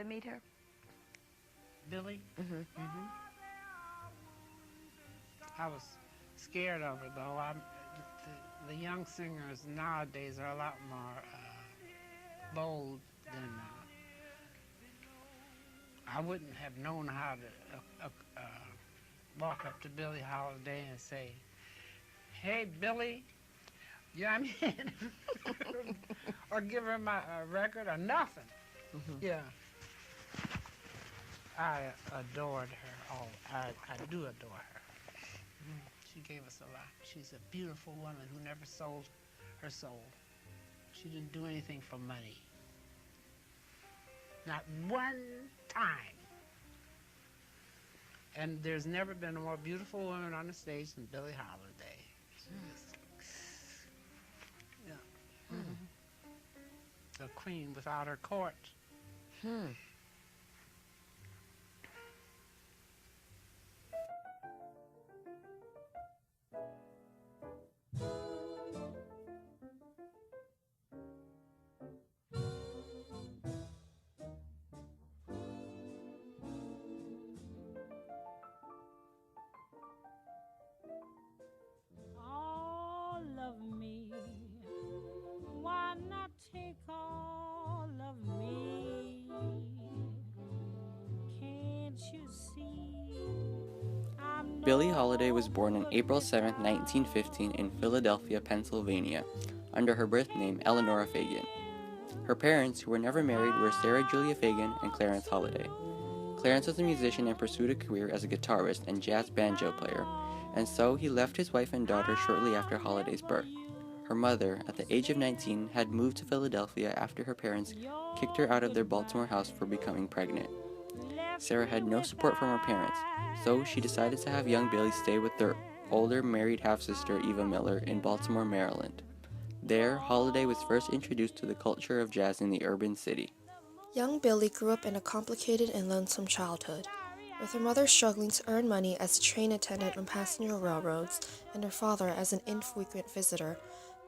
ever meet her? Billie? Mm-hmm. I was scared of her, though. The young singers nowadays are a lot more bold than I wouldn't have known how to walk up to Billie Holiday and say, "Hey, Billie, yeah, I mean," or give her my record or nothing. Mm-hmm. Yeah, I adored her. Oh, I do adore her. She gave us a lot. She's a beautiful woman who never sold her soul. She didn't do anything for money. Not one time. And there's never been a more beautiful woman on the stage than Billie Holiday. She was, yeah, the queen without her court. Hmm. All of me, why not take all of me? Can't you see? I'm Billie Holiday was no born on good April 7, 1915 in Philadelphia, Pennsylvania, under her birth name Eleanor Fagan. Her parents, who were never married, were Sarah Julia Fagan and Clarence Holiday. Clarence was a musician and pursued a career as a guitarist and jazz banjo player, and so he left his wife and daughter shortly after Holiday's birth. Her mother, at the age of 19, had moved to Philadelphia after her parents kicked her out of their Baltimore house for becoming pregnant. Sarah had no support from her parents, so she decided to have young Billie stay with their older married half-sister Eva Miller in Baltimore, Maryland. There, Holiday was first introduced to the culture of jazz in the urban city. Young Billie grew up in a complicated and lonesome childhood, with her mother struggling to earn money as a train attendant on passenger railroads and her father as an infrequent visitor.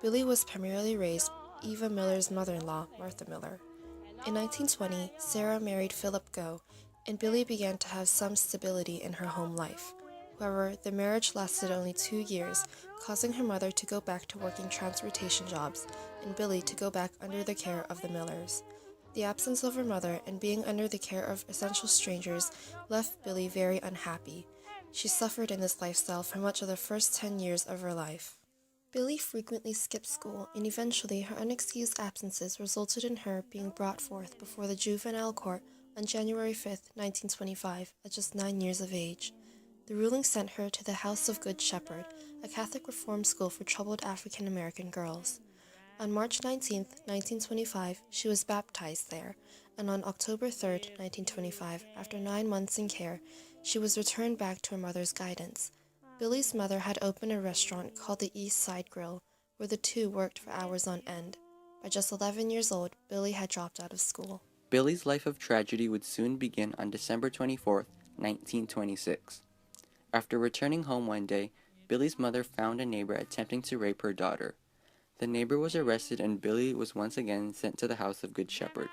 Billie was primarily raised by Eva Miller's mother-in-law, Martha Miller. In 1920, Sarah married Philip Gough, and Billie began to have some stability in her home life. However, the marriage lasted only 2 years, causing her mother to go back to working transportation jobs and Billie to go back under the care of the Millers. The absence of her mother and being under the care of essential strangers left Billie very unhappy. She suffered in this lifestyle for much of the first 10 years of her life. Billie frequently skipped school, and eventually her unexcused absences resulted in her being brought forth before the juvenile court on January 5, 1925, at just 9 years of age. The ruling sent her to the House of Good Shepherd, a Catholic reform school for troubled African-American girls. On March 19, 1925, she was baptized there, and on October 3, 1925, after 9 months in care, she was returned back to her mother's guidance. Billie's mother had opened a restaurant called the East Side Grill, where the two worked for hours on end. By just 11 years old, Billie had dropped out of school. Billie's life of tragedy would soon begin on December 24, 1926. After returning home one day, Billie's mother found a neighbor attempting to rape her daughter. The neighbor was arrested and Billie was once again sent to the House of Good Shepherd.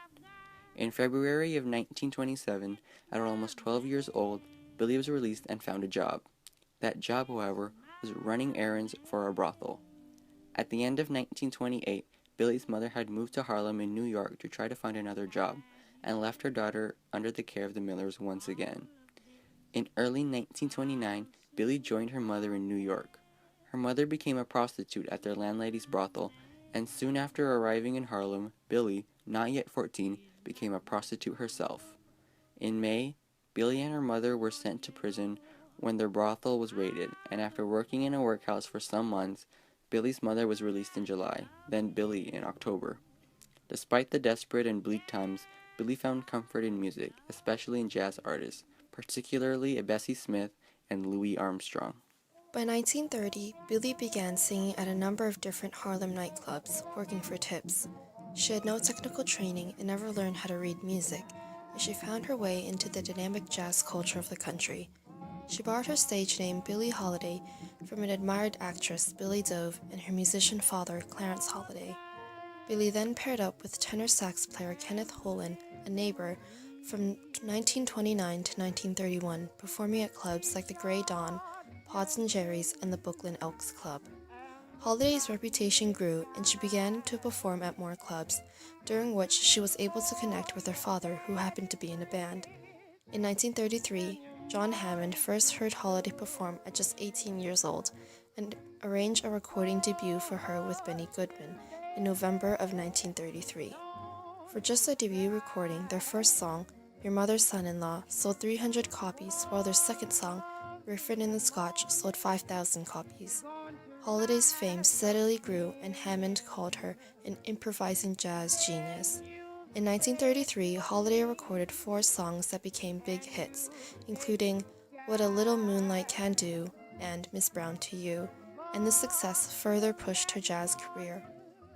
In February of 1927, at almost 12 years old, Billie was released and found a job. That job, however, was running errands for a brothel. At the end of 1928, Billie's mother had moved to Harlem in New York to try to find another job, and left her daughter under the care of the Millers once again. In early 1929, Billie joined her mother in New York. Her mother became a prostitute at their landlady's brothel, and soon after arriving in Harlem, Billie, not yet 14, became a prostitute herself. In May, Billie and her mother were sent to prison when their brothel was raided, and after working in a workhouse for some months, Billie's mother was released in July, then Billie in October. Despite the desperate and bleak times, Billie found comfort in music, especially in jazz artists, particularly Bessie Smith and Louis Armstrong. By 1930, Billie began singing at a number of different Harlem nightclubs, working for tips. She had no technical training and never learned how to read music, and she found her way into the dynamic jazz culture of the country. She borrowed her stage name Billie Holiday from an admired actress, Billie Dove, and her musician father, Clarence Holiday. Billie then paired up with tenor sax player Kenneth Holland, a neighbor, from 1929 to 1931, performing at clubs like the Grey Dawn, Pods and Jerry's, and the Brooklyn Elks Club. Holiday's reputation grew, and she began to perform at more clubs, during which she was able to connect with her father, who happened to be in a band. In 1933, John Hammond first heard Holiday perform at just 18 years old, and arranged a recording debut for her with Benny Goodman in November of 1933. For just a debut recording, their first song, Your Mother's Son-in-Law, sold 300 copies, while their second song, Riffin and the Scotch, sold 5,000 copies. Holiday's fame steadily grew, and Hammond called her an improvising jazz genius. In 1933, Holiday recorded 4 songs that became big hits, including What a Little Moonlight Can Do and Miss Brown to You, and this success further pushed her jazz career.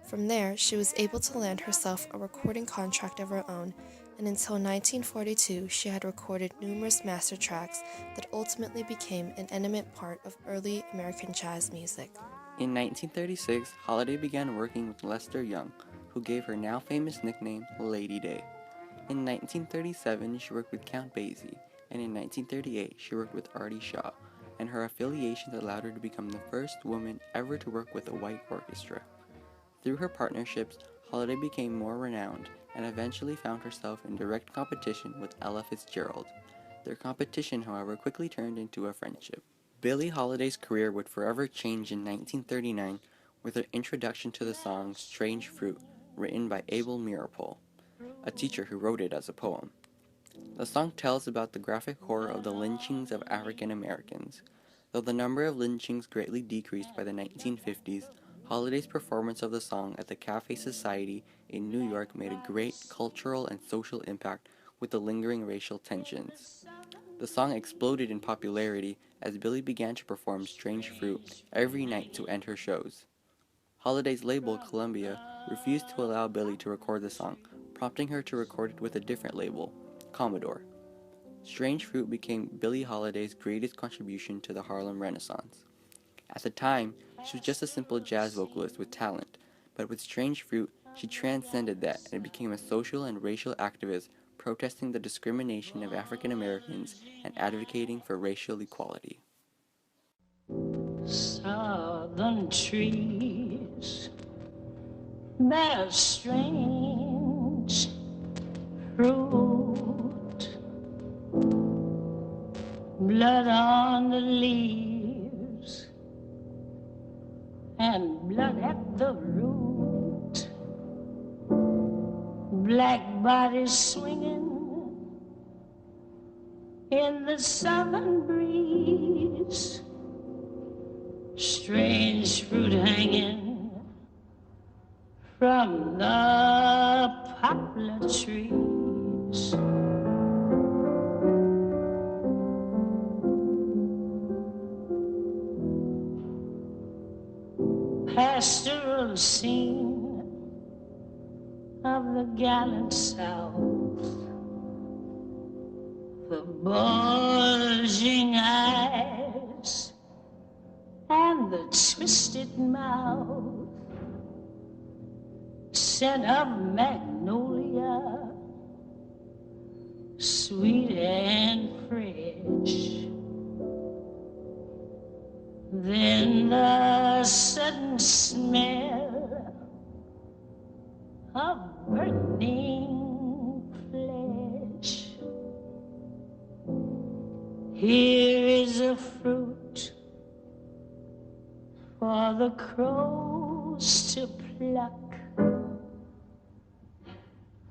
From there, she was able to land herself a recording contract of her own, and until 1942, she had recorded numerous master tracks that ultimately became an eminent part of early American jazz music. In 1936, Holiday began working with Lester Young, who gave her now famous nickname Lady Day. In 1937, she worked with Count Basie, and in 1938, she worked with Artie Shaw, and her affiliations allowed her to become the first woman ever to work with a white orchestra. Through her partnerships, Holiday became more renowned and eventually found herself in direct competition with Ella Fitzgerald. Their competition, however, quickly turned into a friendship. Billie Holiday's career would forever change in 1939 with her introduction to the song Strange Fruit, written by Abel Meeropol, a teacher who wrote it as a poem. The song tells about the graphic horror of the lynchings of African Americans. Though the number of lynchings greatly decreased by the 1950s, Holiday's performance of the song at the Cafe Society in New York made a great cultural and social impact with the lingering racial tensions. The song exploded in popularity as Billie began to perform Strange Fruit every night to end her shows. Holiday's label, Columbia, refused to allow Billie to record the song, prompting her to record it with a different label, Commodore. Strange Fruit became Billie Holiday's greatest contribution to the Harlem Renaissance. At the time, she was just a simple jazz vocalist with talent, but with Strange Fruit, she transcended that and became a social and racial activist protesting the discrimination of African Americans and advocating for racial equality. Southern trees bear strange fruit, blood on the leaves and blood at the root, black bodies swinging in the southern breeze, strange fruit hanging from the poplar trees. Pastoral scene of the gallant South, the bulging eyes and the twisted mouth, scent of magnolia, sweet and fresh. Then the sudden smell of burning flesh. Here is a fruit for the crows to pluck,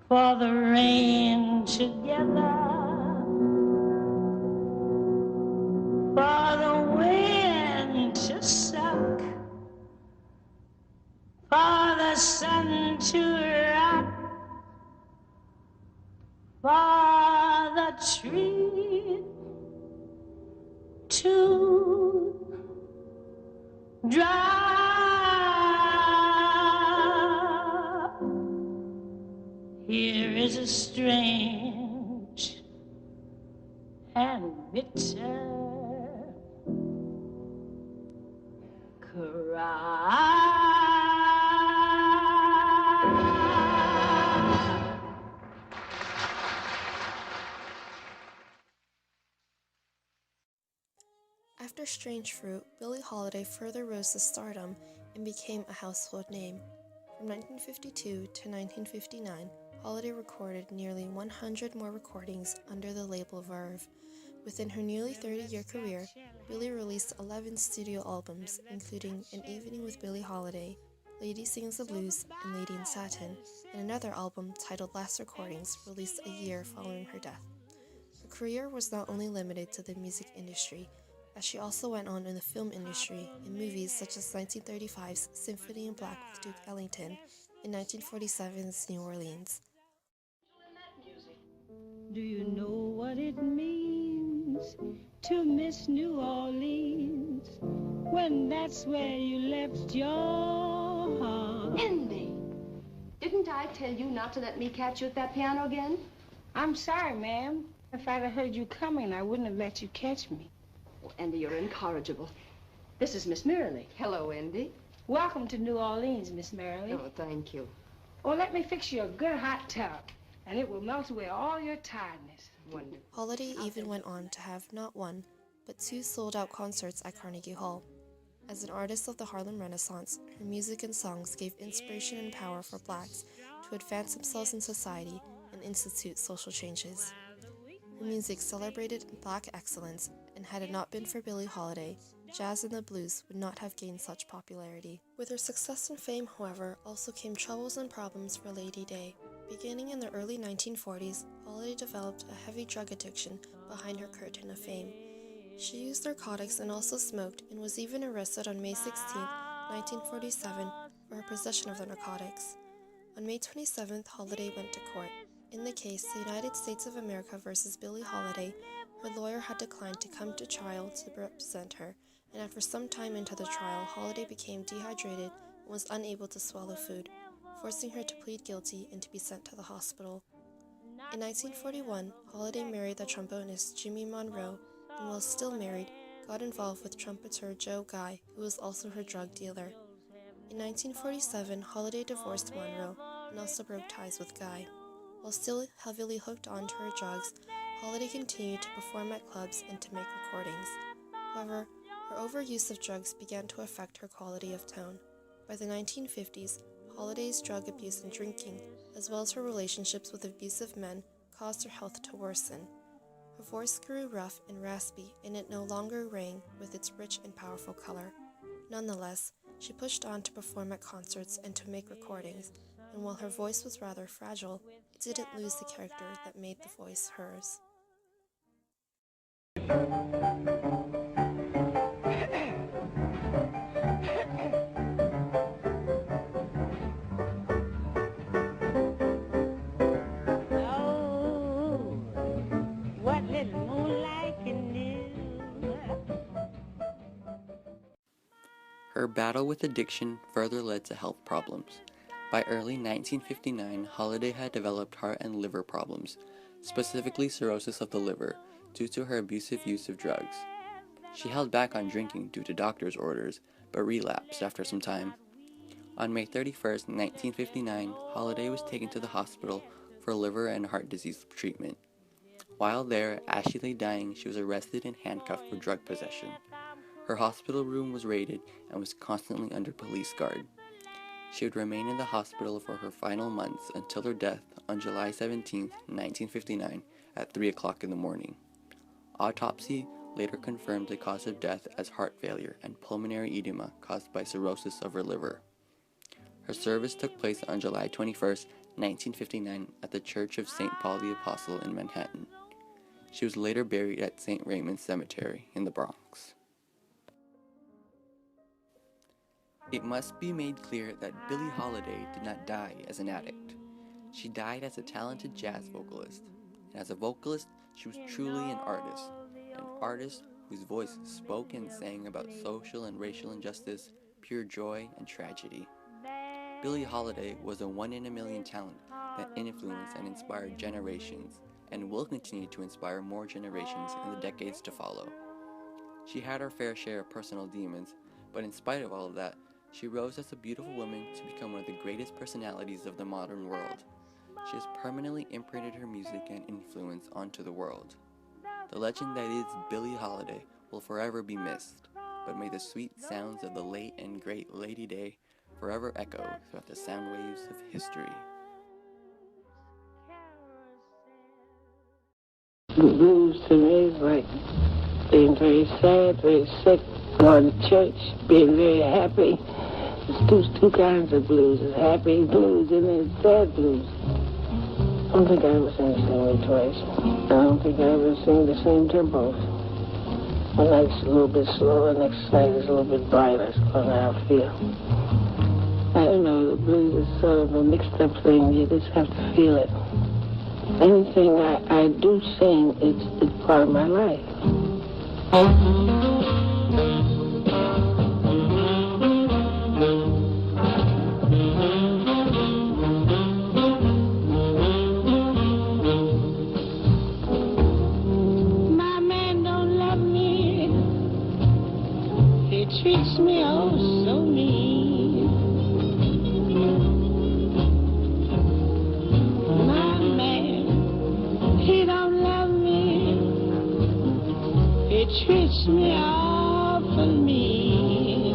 for the rain to gather, for the wind to suck, for the sun to rock, for the tree to drop. Here is a strange and bitter cry. After Strange Fruit, Billie Holiday further rose to stardom and became a household name. From 1952 to 1959, Holiday recorded nearly 100 more recordings under the label Verve. Within her nearly 30-year career, Billie released 11 studio albums, including An Evening with Billie Holiday, Lady Sings the Blues, and Lady in Satin, and another album titled Last Recordings, released a year following her death. Her career was not only limited to the music industry, as she also went on in the film industry in movies such as 1935's Symphony in Black with Duke Ellington and 1947's New Orleans. Do you know what it means to miss New Orleans when that's where you left your heart? Andy, didn't I tell you not to let me catch you at that piano again? I'm sorry, ma'am. If I'd have heard you coming, I wouldn't have let you catch me. Oh, Andy, you're incorrigible. This is Miss Merrily. Hello, Andy. Welcome to New Orleans, Miss Merrily. Oh, thank you. Oh, let me fix you a good hot tub, and it will melt away all your tiredness. Wonderful. Holiday even went on to have not one, but 2 sold-out concerts at Carnegie Hall. As an artist of the Harlem Renaissance, her music and songs gave inspiration and power for blacks to advance themselves in society and institute social changes. Her music celebrated black excellence, and had it not been for Billie Holiday, jazz and the blues would not have gained such popularity. With her success and fame, however, also came troubles and problems for Lady Day. Beginning in the early 1940s, Holiday developed a heavy drug addiction behind her curtain of fame. She used narcotics and also smoked, and was even arrested on May 16, 1947, for her possession of the narcotics. On May 27th, Holiday went to court. In the case, the United States of America versus Billie Holiday, her lawyer had declined to come to trial to represent her, and after some time into the trial, Holiday became dehydrated and was unable to swallow food, forcing her to plead guilty and to be sent to the hospital. In 1941, Holiday married the trombonist Jimmy Monroe, and while still married, got involved with trumpeter Joe Guy, who was also her drug dealer. In 1947, Holiday divorced Monroe and also broke ties with Guy. While still heavily hooked onto her drugs, Holiday continued to perform at clubs and to make recordings. However, her overuse of drugs began to affect her quality of tone. By the 1950s, Holiday's drug abuse and drinking, as well as her relationships with abusive men, caused her health to worsen. Her voice grew rough and raspy, and it no longer rang with its rich and powerful color. Nonetheless, she pushed on to perform at concerts and to make recordings, and while her voice was rather fragile, it didn't lose the character that made the voice hers. Oh, what little moonlight can do. Her battle with addiction further led to health problems. By early 1959, Holiday had developed heart and liver problems, specifically cirrhosis of the liver, due to her abusive use of drugs. She held back on drinking due to doctor's orders, but relapsed after some time. On May 31, 1959, Holiday was taken to the hospital for liver and heart disease treatment. While there, as she lay dying, she was arrested and handcuffed for drug possession. Her hospital room was raided and was constantly under police guard. She would remain in the hospital for her final months until her death on July 17, 1959, at 3 o'clock in the morning. Autopsy later confirmed the cause of death as heart failure and pulmonary edema caused by cirrhosis of her liver. Her service took place on July 21, 1959, at the Church of St. Paul the Apostle in Manhattan. She was later buried at St. Raymond's Cemetery in the Bronx. It must be made clear that Billie Holiday did not die as an addict. She died as a talented jazz vocalist, and as a vocalist, she was truly an artist whose voice spoke and sang about social and racial injustice, pure joy, and tragedy. Billie Holiday was a one-in-a-million talent that influenced and inspired generations, and will continue to inspire more generations in the decades to follow. She had her fair share of personal demons, but in spite of all of that, she rose as a beautiful woman to become one of the greatest personalities of the modern world. She has permanently imprinted her music and influence onto the world. The legend that is Billie Holiday will forever be missed, but may the sweet sounds of the late and great Lady Day forever echo throughout the sound waves of history. The blues to me is like being very sad, very sick, going to church, being very happy. There's two kinds of blues. There's happy blues and there's sad blues. I don't think I ever sing the same way twice. I don't think I ever sing the same tempos. One night's a little bit slower, next night is a little bit brighter. That's how I feel. I don't know, the blues is sort of a mixed up thing. You just have to feel it. Anything I do sing, it's part of my life. My man don't love me. He treats me oh so mean. My man, he don't love me. He treats me awful mean.